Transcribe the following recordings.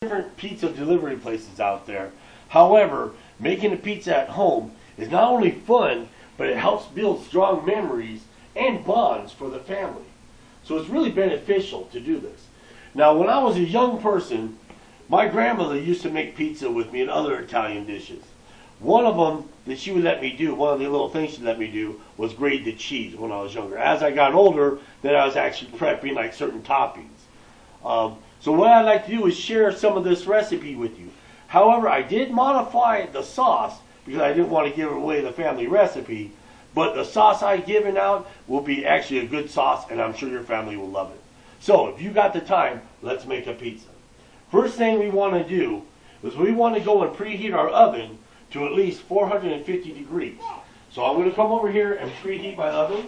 Different pizza delivery places out there. However, making a pizza at home is not only fun, but it helps build strong memories and bonds for the family. So it's really beneficial to do this. Now, when I was a young person, my grandmother used to make pizza with me and other Italian dishes. One of them that she would let me do, one of the little things she let me do, was grate the cheese when I was younger. As I got older, then I was actually prepping like certain toppings. So what I'd like to do is share some of this recipe with you. However, I did modify the sauce because I didn't want to give away the family recipe. But the sauce I've given out will be actually a good sauce, and I'm sure your family will love it. So if you got the time, let's make a pizza. First thing we want to do is we want to go and preheat our oven to at least 450 degrees. So I'm going to come over here and preheat my oven.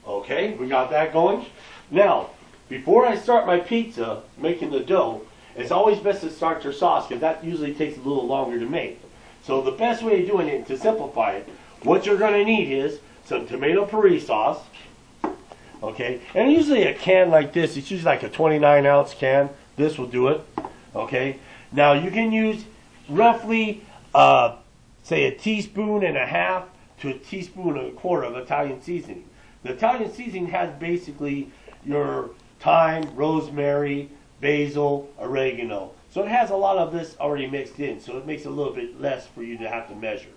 Okay, we got that going. Now, before I start my pizza, making the dough, it's always best to start your sauce because that usually takes a little longer to make. So the best way of doing it, to simplify it, what you're going to need is some tomato puree sauce. Okay, and usually a can like this, it's usually like a 29-ounce can. This will do it. Okay, now you can use roughly, say, a teaspoon and a half to a teaspoon and a quarter of Italian seasoning. The Italian seasoning has basically your thyme, rosemary, basil, oregano. So it has a lot of this already mixed in, so it makes it a little bit less for you to have to measure.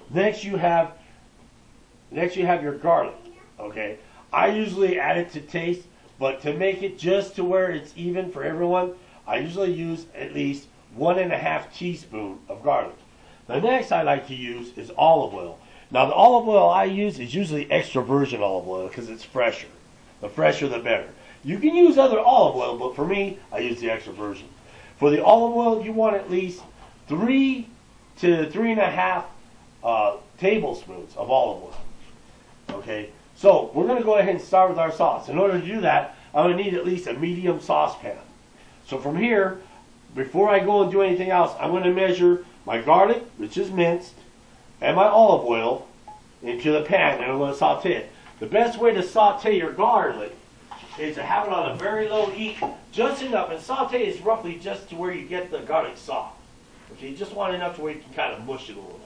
Next you have your garlic. Okay, I usually add it to taste, but to make it just to where it's even for everyone, I usually use at least 1.5 teaspoons of garlic. The next I like to use is olive oil. Now the olive oil I use is usually extra virgin olive oil because it's fresher. The fresher the better. You can use other olive oil, but for me, I use the extra virgin. For the olive oil, you want at least 3 to 3.5 tablespoons of olive oil. Okay, so we're going to go ahead and start with our sauce. In order to do that, I'm going to need at least a medium saucepan. So from here, before I go and do anything else, I'm going to measure my garlic, which is minced, and my olive oil into the pan, and I'm going to saute it. The best way to saute your garlic is to have it on a very low heat, just enough, and saute is roughly just to where you get the garlic soft. Okay, you just want enough to where you can kind of mush it a little.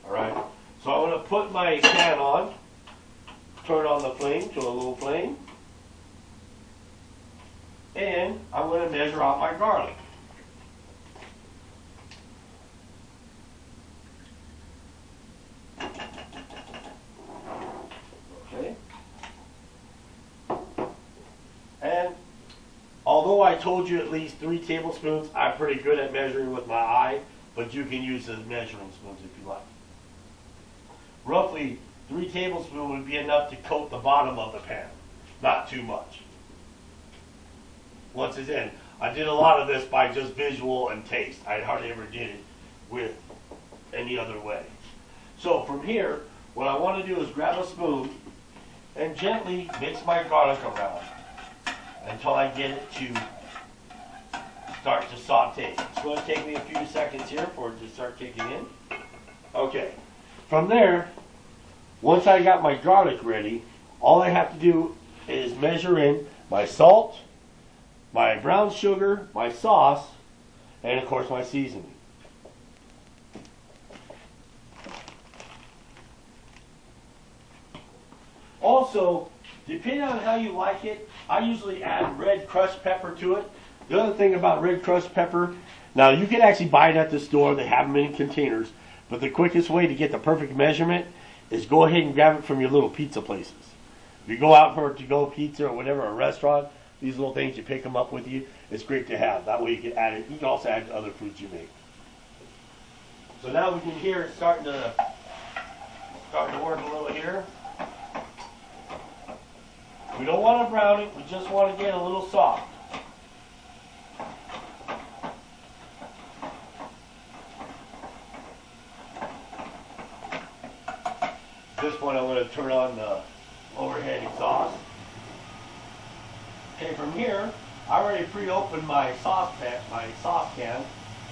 Alright, so I'm going to put my pan on, turn on the flame to a low flame, and I'm going to measure out my garlic. Okay. And although I told you at least 3 tablespoons, I'm pretty good at measuring with my eye, but you can use the measuring spoons if you like. Roughly 3 tablespoons would be enough to coat the bottom of the pan, not too much. Once it's in, I did a lot of this by just visual and taste. I hardly ever did it with any other way. So from here, what I want to do is grab a spoon and gently mix my garlic around until I get it to start to saute. It's going to take me a few seconds here for it to start kicking in. Okay, from there, once I got my garlic ready, all I have to do is measure in my salt, my brown sugar, my sauce, and of course my seasoning. Also, depending on how you like it, I usually add red crushed pepper to it. The other thing about red crushed pepper, now you can actually buy it at the store. They have them in containers. But the quickest way to get the perfect measurement is go ahead and grab it from your little pizza places. If you go out for a to-go pizza or whatever, a restaurant, these little things, you pick them up with you. It's great to have. That way you can add it. You can also add other foods you make. So now we can hear it starting to work a little here. We don't want to brown it, we just want to get a little soft. At this point I'm going to turn on the overhead exhaust. Okay, from here, I already pre-opened my sauce can,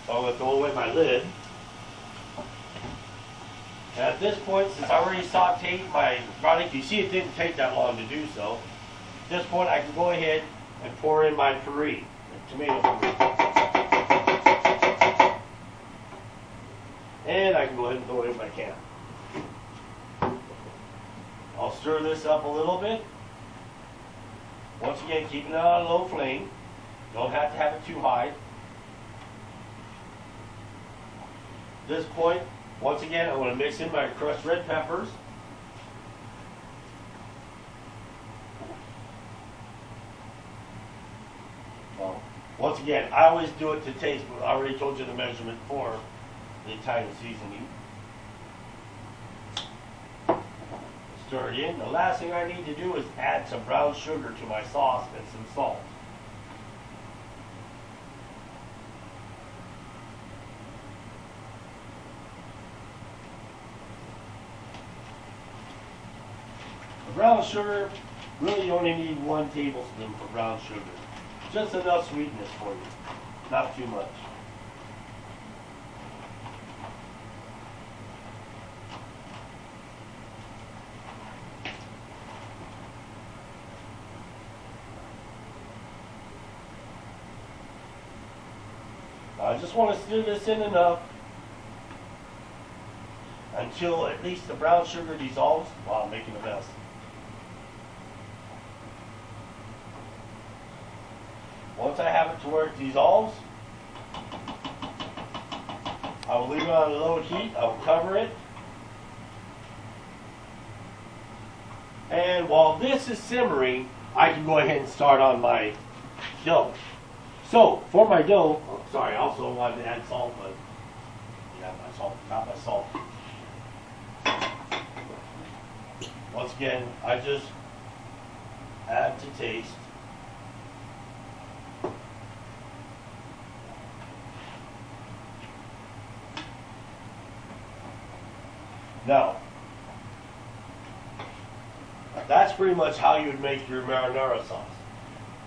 so I'm going to throw away my lid. And at this point, since I already sauteed my garlic, you see it didn't take that long to do so. At this point, I can go ahead and pour in my puree, the tomato puree. And I can go ahead and throw it in my can. I'll stir this up a little bit. Once again, keeping it on a low flame. Don't have to have it too high. At this point, once again, I'm going to mix in my crushed red peppers. Well, once again, I always do it to taste, but I already told you the measurement for the Italian seasoning. Stir it in. The last thing I need to do is add some brown sugar to my sauce and some salt. The brown sugar, really you only need 1 tablespoon for brown sugar. Just enough sweetness for you, not too much. I just want to stir this in enough until at least the brown sugar dissolves. Wow, I'm making a mess. Once I have it to where it dissolves, I will leave it on a low heat. I will cover it. And while this is simmering, I can go ahead and start on my dough. So, for my dough, sorry, I also wanted to add salt, but yeah, my salt, not my salt. Once again, I just add to taste. Now, that's pretty much how you would make your marinara sauce.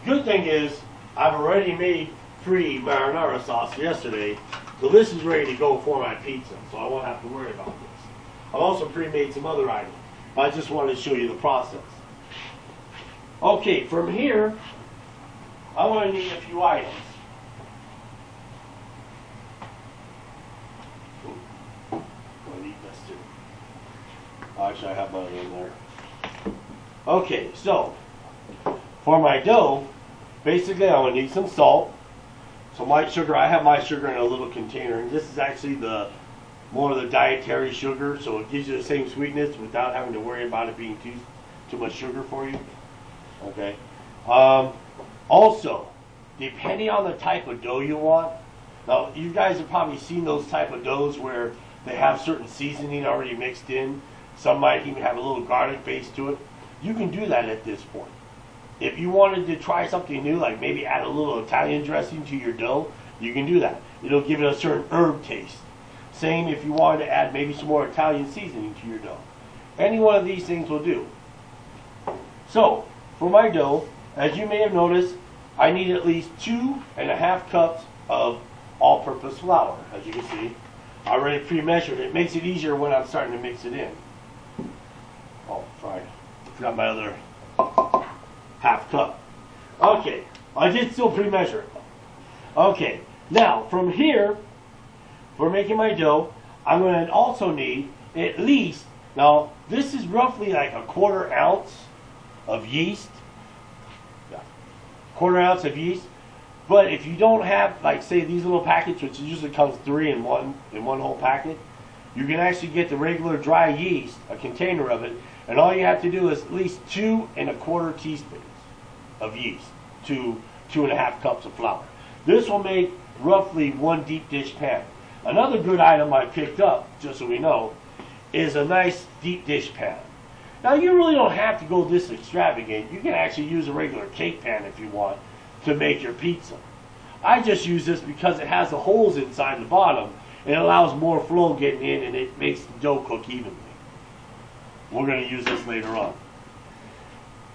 Good thing is, I've already made free marinara sauce yesterday, so this is ready to go for my pizza, so I won't have to worry about this. I've also pre-made some other items. I just wanted to show you the process. Okay, from here, I want to need a few items. I need this too. Actually, I have mine in there. Okay, so for my dough, basically I'm going to need some salt, some white sugar. I have my sugar in a little container, and this is actually more of the dietary sugar, so it gives you the same sweetness without having to worry about it being too much sugar for you. Okay. Also, depending on the type of dough you want, now you guys have probably seen those type of doughs where they have certain seasoning already mixed in. Some might even have a little garlic base to it. You can do that at this point. If you wanted to try something new, like maybe add a little Italian dressing to your dough, you can do that. It'll give it a certain herb taste. Same if you wanted to add maybe some more Italian seasoning to your dough. Any one of these things will do. So, for my dough, as you may have noticed, I need at least 2.5 cups of all-purpose flour. As you can see, I already pre-measured it. It makes it easier when I'm starting to mix it in. Oh, sorry. Forgot my other half cup. Okay, I did still pre-measure it. Okay, now from here, for making my dough, I'm going to also need at least, now this is roughly like a 1/4 ounce of yeast. Yeah, 1/4 ounce of yeast. But if you don't have, like say these little packets, which usually comes 3 in one whole packet, you can actually get the regular dry yeast, a container of it, and all you have to do is at least 2¼ teaspoons of yeast to 2.5 cups of flour. This will make roughly 1 deep dish pan. Another good item I picked up, just so we know, is a nice deep dish pan. Now you really don't have to go this extravagant. You can actually use a regular cake pan if you want to make your pizza. I just use this because it has the holes inside the bottom and it allows more flow getting in, and it makes the dough cook evenly. We're going to use this later on.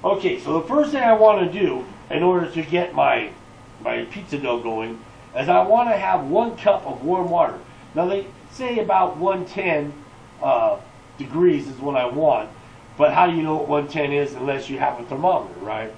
Okay, so the first thing I want to do in order to get my pizza dough going is I want to have 1 cup of warm water. Now they say about 110 degrees is what I want, but how do you know what 110 is unless you have a thermometer, right?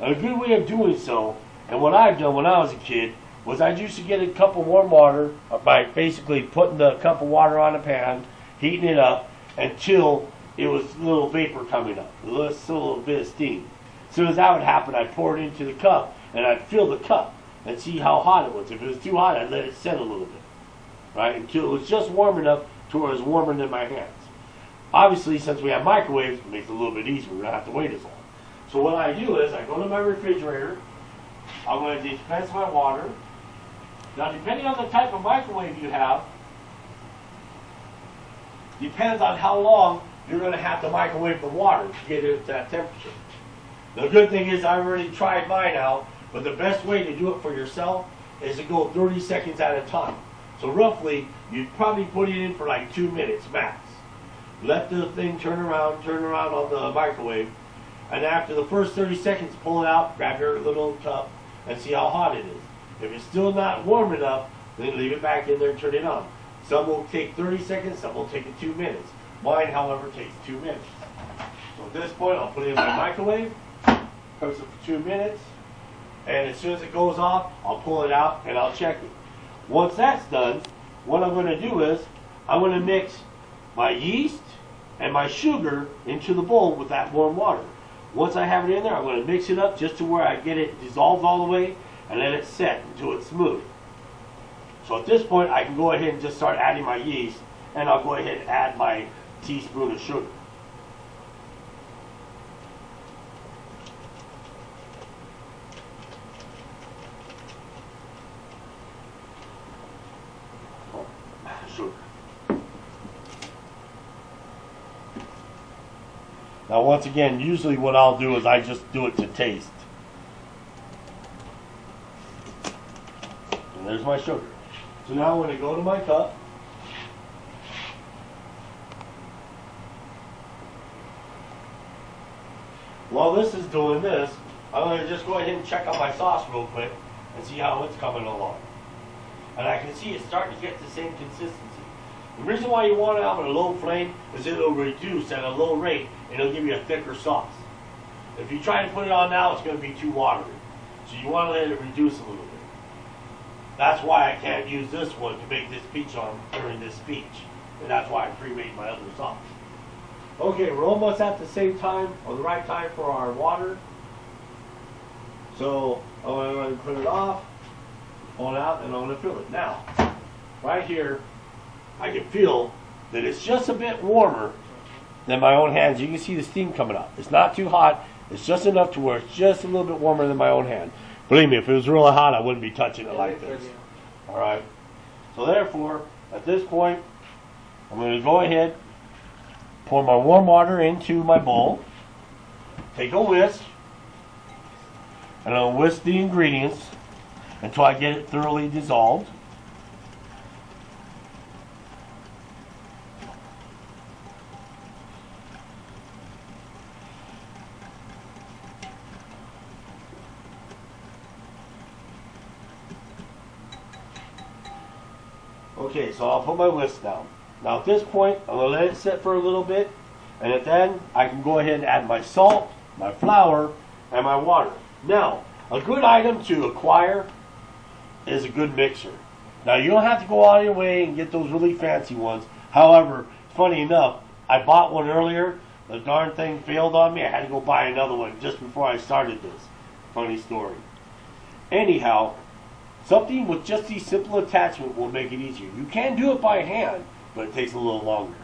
A good way of doing so, and what I've done when I was a kid, was I used to get a cup of warm water by basically putting the cup of water on a pan, heating it up until it was a little vapor coming up, a little bit of steam. As soon as that would happen, I'd pour it into the cup and I'd fill the cup and see how hot it was. If it was too hot, I'd let it set a little bit, right, until it was just warm enough to where it was warmer than my hands. Obviously, since we have microwaves, it makes it a little bit easier. We don't have to wait as long. So what I do is I go to my refrigerator. I'm going to dispense my water. Now, depending on the type of microwave you have, depends on how long you're going to have to microwave the water to get it to that temperature. The good thing is I've already tried mine out, but the best way to do it for yourself is to go 30 seconds at a time. So roughly, you'd probably put it in for like 2 minutes max. Let the thing turn around on the microwave, and after the first 30 seconds, pull it out, grab your little cup, and see how hot it is. If it's still not warm enough, then leave it back in there and turn it on. Some will take 30 seconds, some will take 2 minutes. Mine, however, takes 2 minutes. So at this point, I'll put it in my microwave, cooks it for 2 minutes, and as soon as it goes off, I'll pull it out and I'll check it. Once that's done, what I'm going to do is I'm going to mix my yeast and my sugar into the bowl with that warm water. Once I have it in there, I'm going to mix it up just to where I get it dissolved all the way and let it set until it's smooth. So at this point, I can go ahead and just start adding my yeast, and I'll go ahead and add my teaspoon of sugar. Sugar. Now once again, usually what I'll do is I just do it to taste. And there's my sugar. So now I'm going to go to my cup. While this is doing this, I'm going to just go ahead and check out my sauce real quick and see how it's coming along. And I can see it's starting to get the same consistency. The reason why you want it on a low flame is it'll reduce at a low rate and it'll give you a thicker sauce. If you try to put it on now, it's going to be too watery. So you want to let it reduce a little bit. That's why I can't use this one to make this speech on during this speech. And that's why I pre-made my other sauce. Okay, we're almost at the same time, or the right time for our water. So I'm going to put it off, pull it out, and I'm going to fill it. Now, right here, I can feel that it's just a bit warmer than my own hands. You can see the steam coming up. It's not too hot. It's just enough to where it's just a little bit warmer than my own hand. Believe me, if it was really hot, I wouldn't be touching it like this. All right. So therefore, at this point, I'm going to go ahead, pour my warm water into my bowl, take a whisk, and I'll whisk the ingredients until I get it thoroughly dissolved. Okay, so I'll put my whisk down. Now at this point, I'm going to let it sit for a little bit, and then I can go ahead and add my salt, my flour, and my water. Now, a good item to acquire is a good mixer. Now you don't have to go out of your way and get those really fancy ones. However, funny enough, I bought one earlier. The darn thing failed on me. I had to go buy another one just before I started this. Funny story. Anyhow, something with just these simple attachments will make it easier. You can do it by hand, but it takes a little longer.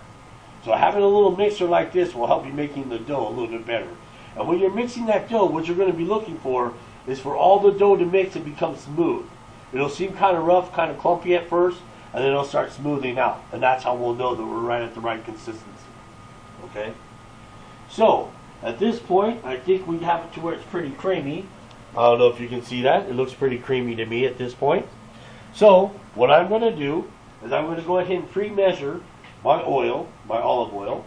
So having a little mixer like this will help you making the dough a little bit better. And when you're mixing that dough, what you're going to be looking for is for all the dough to mix and become smooth. It'll seem kind of rough, kind of clumpy at first, and then it'll start smoothing out. And that's how we'll know that we're right at the right consistency. Okay? So, at this point, I think we have it to where it's pretty creamy. I don't know if you can see that. It looks pretty creamy to me at this point. So, what I'm going to do is I'm going to go ahead and pre-measure my oil, my olive oil.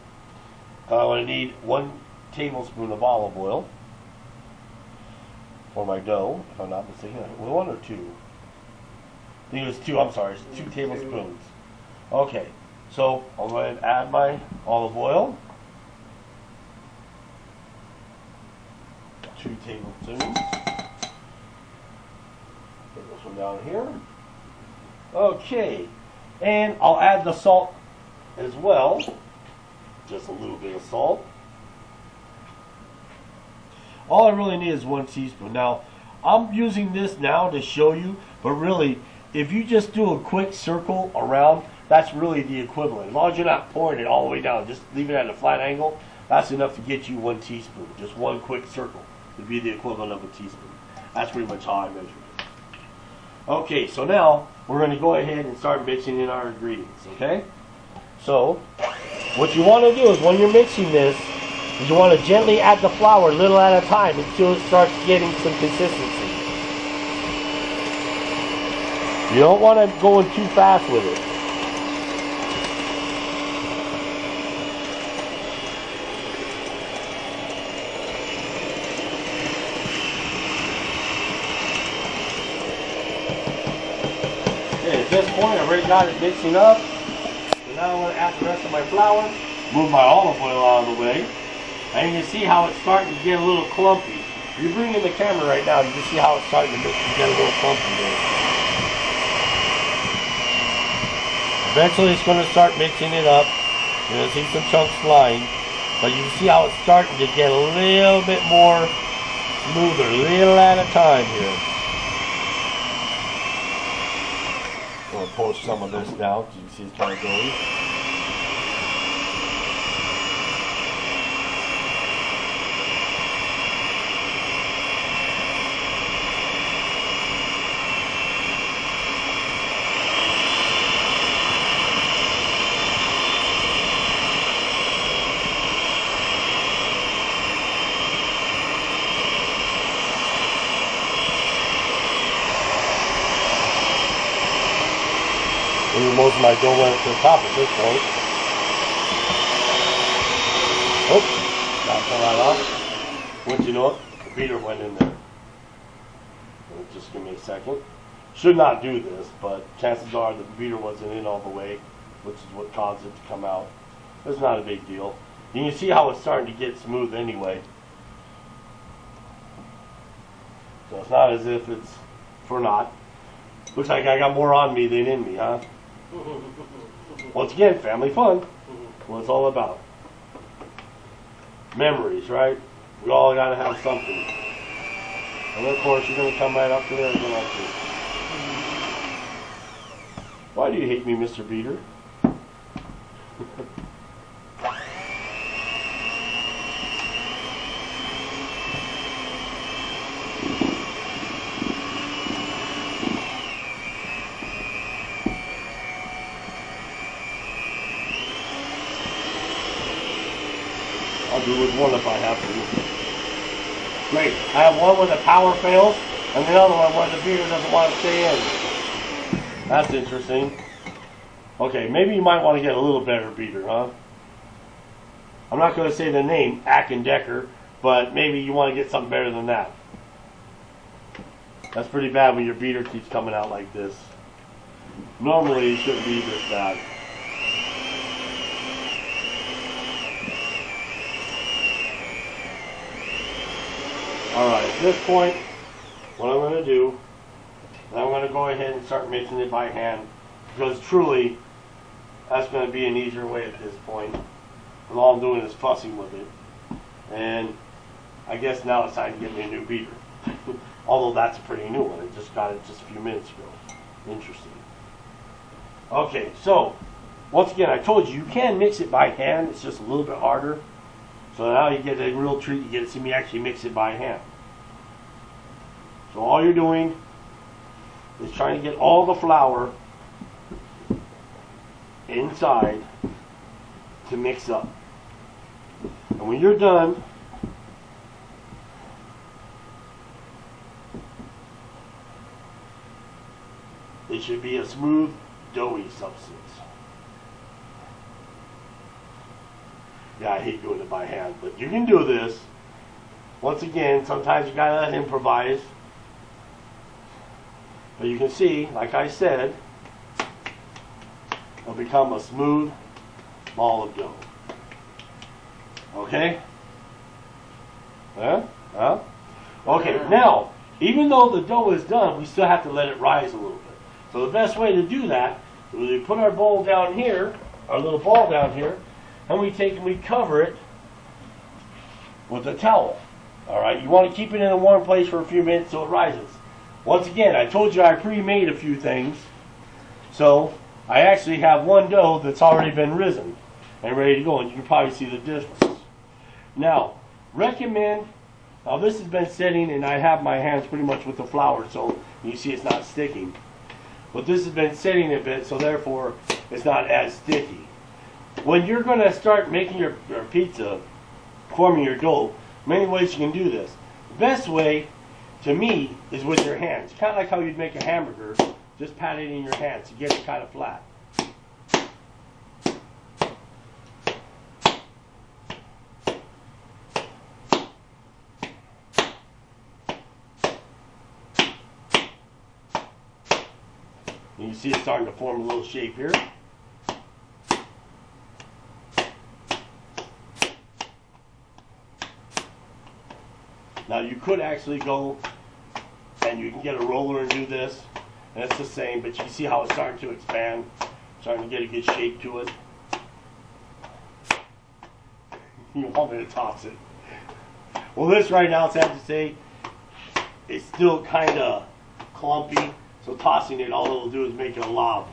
I'm going to need 1 tablespoon of olive oil for my dough, if I'm not mistaken. 1 or 2? I think it was 2, I'm sorry, it's 2 tablespoons. Okay, so I'll go ahead and add my olive oil. 2 tablespoons. Put this one down here. Okay, and I'll add the salt as well. Just a little bit of salt. All I really need is 1 teaspoon. Now, I'm using this now to show you, but really, if you just do a quick circle around, that's really the equivalent. As long as you're not pouring it all the way down, just leave it at a flat angle, that's enough to get you 1 teaspoon. Just one quick circle would be the equivalent of a teaspoon. That's pretty much how I measure it. Okay, so now we're going to go ahead and start mixing in our ingredients, okay? So, what you want to do is when you're mixing this, is you want to gently add the flour little at a time until it starts getting some consistency. You don't want to go too fast with it. Okay, at this point I've already got it mixing up. So now I'm going to add the rest of my flour, move my olive oil out of the way. And you can see how it's starting to get a little clumpy. If you bring in the camera right now, you can see how it's starting to get a little clumpy there. Eventually it's going to start mixing it up. You're going to see some chunks flying. But you can see how it's starting to get a little bit more smoother, little at a time here. I'm going to pour some of this down so you can see it's kind of going. Most of my dough went to the top at this point. Oh, got some right off. Once you know it, the beater went in there. Just give me a second. Should not do this, but chances are the beater wasn't in all the way, which is what caused it to come out. It's not a big deal. You can see how it's starting to get smooth anyway. So it's not as if it's for naught. Looks like I got more on me than in me, huh? Once again, family fun. What it's all about. Memories, right? We all gotta have something. And of course, you're gonna come right up to there and go like this. Why do you hate me, Mr. Beater? I'll do with one if I have to. Great. I have one where the power fails, and the other one where the beater doesn't want to stay in. That's interesting. Okay, maybe you might want to get a little better beater, huh? I'm not going to say the name, Ack+Decker, but maybe you want to get something better than that. That's pretty bad when your beater keeps coming out like this. Normally, it shouldn't be this bad. Alright, at this point, what I'm going to do, I'm going to go ahead and start mixing it by hand, because truly, that's going to be an easier way at this point. And all I'm doing is fussing with it. And I guess now it's time to get me a new beater. Although that's a pretty new one. I just got it just a few minutes ago. Interesting. Okay, so, once again, I told you, you can mix it by hand. It's just a little bit harder. So now you get a real treat. You get to see me actually mix it by hand. So all you're doing is trying to get all the flour inside to mix up. And when you're done, it should be a smooth, doughy substance. Yeah, I hate doing it by hand, but you can do this. Once again, sometimes you gotta improvise. But you can see, like I said, it'll become a smooth ball of dough. Okay? Huh? Okay, now, even though the dough is done, we still have to let it rise a little bit. So the best way to do that is we put our bowl down here, our little ball down here, and we take and we cover it with a towel. Alright, you want to keep it in a warm place for a few minutes so it rises. Once again, I told you I pre-made a few things. So, I actually have one dough that's already been risen and ready to go, and you can probably see the difference. Now, now this has been sitting, and I have my hands pretty much with the flour, so you see it's not sticking. But this has been sitting a bit, so therefore it's not as sticky. When you're going to start making your pizza, forming your dough, many ways you can do this. The best way, to me, is with your hands. Kind of like how you'd make a hamburger, just pat it in your hands to get it kind of flat. And you see it's starting to form a little shape here. Now you could actually go and you can get a roller and do this, and it's the same, but you can see how it's starting to expand, starting to get a good shape to it. You want me to toss it. Well, this right now, it's sad to say, it's still kind of clumpy, so tossing it, all it'll do is make it a lob.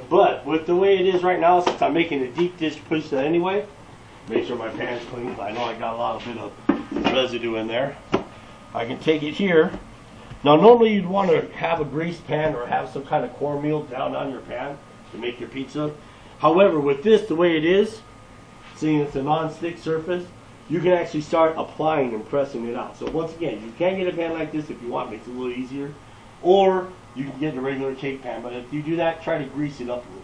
But with the way it is right now, since I'm making a deep dish pizza anyway, make sure my pan's clean. I know I got a lot of bit of residue in there. I can take it here. Now normally you'd want to have a greased pan or have some kind of cornmeal down on your pan to make your pizza. However, with this, the way it is, seeing it's a non-stick surface, you can actually start applying and pressing it out. So once again, you can get a pan like this if you want, makes it a little easier. Or you can get a regular cake pan, but if you do that, try to grease it up a little.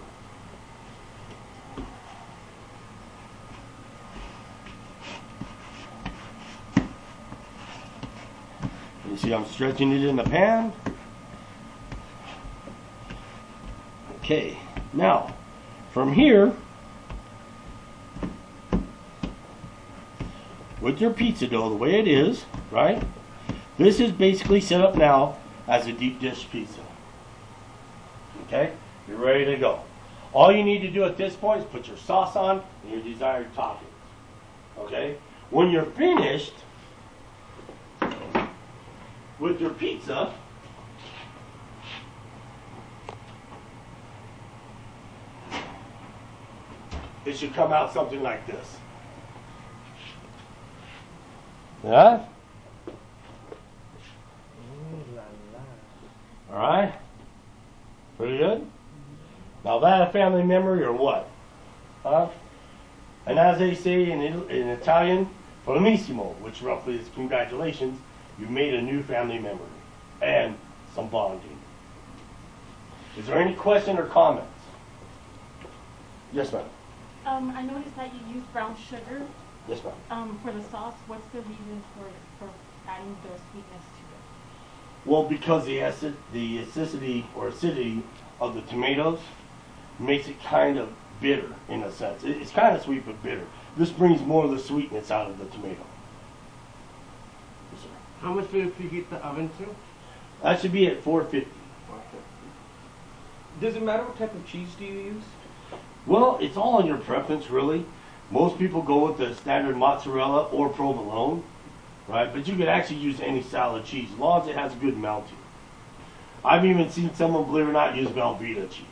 You see I'm stretching it in the pan. Okay, now from here, with your pizza dough the way it is, right? This is basically set up now as a deep dish pizza. Okay, you're ready to go. All you need to do at this point is put your sauce on and your desired toppings. Okay, when you're finished with your pizza, it should come out something like this. Yeah? Alright? Pretty good? Now that a family memory or what? Huh? And as they say in Italian, formissimo, which roughly is congratulations, you've made a new family memory and some bonding. Is there any question or comments? Yes, ma'am. I noticed that you use brown sugar. Yes, ma'am. For the sauce. What's the reason for adding the sweetness to it? Well, because the acidity of the tomatoes makes it kind of bitter in a sense. It's kind of sweet but bitter. This brings more of the sweetness out of the tomato. Yes, sir. How much do you preheat the oven to? That should be at 450. Does it matter what type of cheese do you use? Well, it's all on your preference, really. Most people go with the standard mozzarella or provolone, right? But you could actually use any salad cheese as long as it has good melting. I've even seen someone, believe it or not, use Velveeta cheese.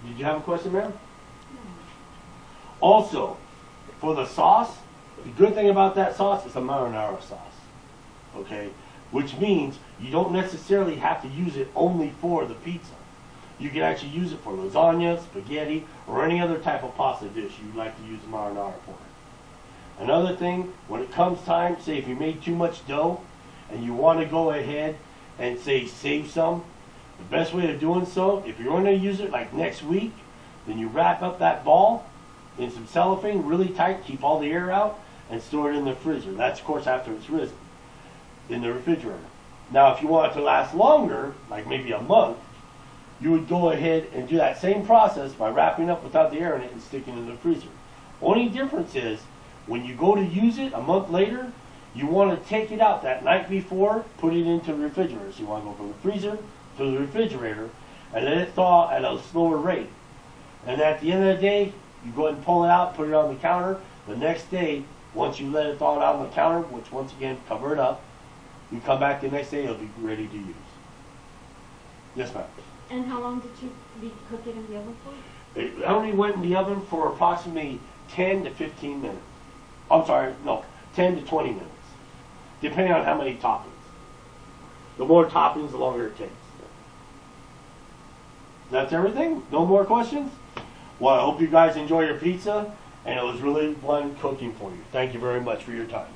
Did you have a question, ma'am? Also, for the sauce, the good thing about that sauce is a marinara sauce, okay? Which means you don't necessarily have to use it only for the pizza. You can actually use it for lasagna, spaghetti, or any other type of pasta dish you'd like to use marinara for. Another thing, when it comes time, say if you made too much dough and you want to go ahead and say save some, the best way of doing so, if you're going to use it like next week, then you wrap up that ball in some cellophane really tight, keep all the air out, and store it in the freezer. That's of course after it's risen, in the refrigerator. Now if you want it to last longer, like maybe a month, you would go ahead and do that same process by wrapping up without the air in it and sticking it in the freezer. Only difference is, when you go to use it a month later, You want to take it out that night before, put it into the refrigerator. So you want to go from the freezer to the refrigerator and let it thaw at a slower rate. And at the end of the day, you go ahead and pull it out, put it on the counter. The next day, once you let it thaw out on the counter, which once again, cover it up, you come back the next day, it'll be ready to use. Yes, ma'am. And how long did you cook it in the oven for? It only went in the oven for approximately 10 to 15 minutes. I'm sorry, no, 10 to 20 minutes. Depending on how many toppings. The more toppings, the longer it takes. That's everything? No more questions? Well, I hope you guys enjoy your pizza, and it was really fun cooking for you. Thank you very much for your time.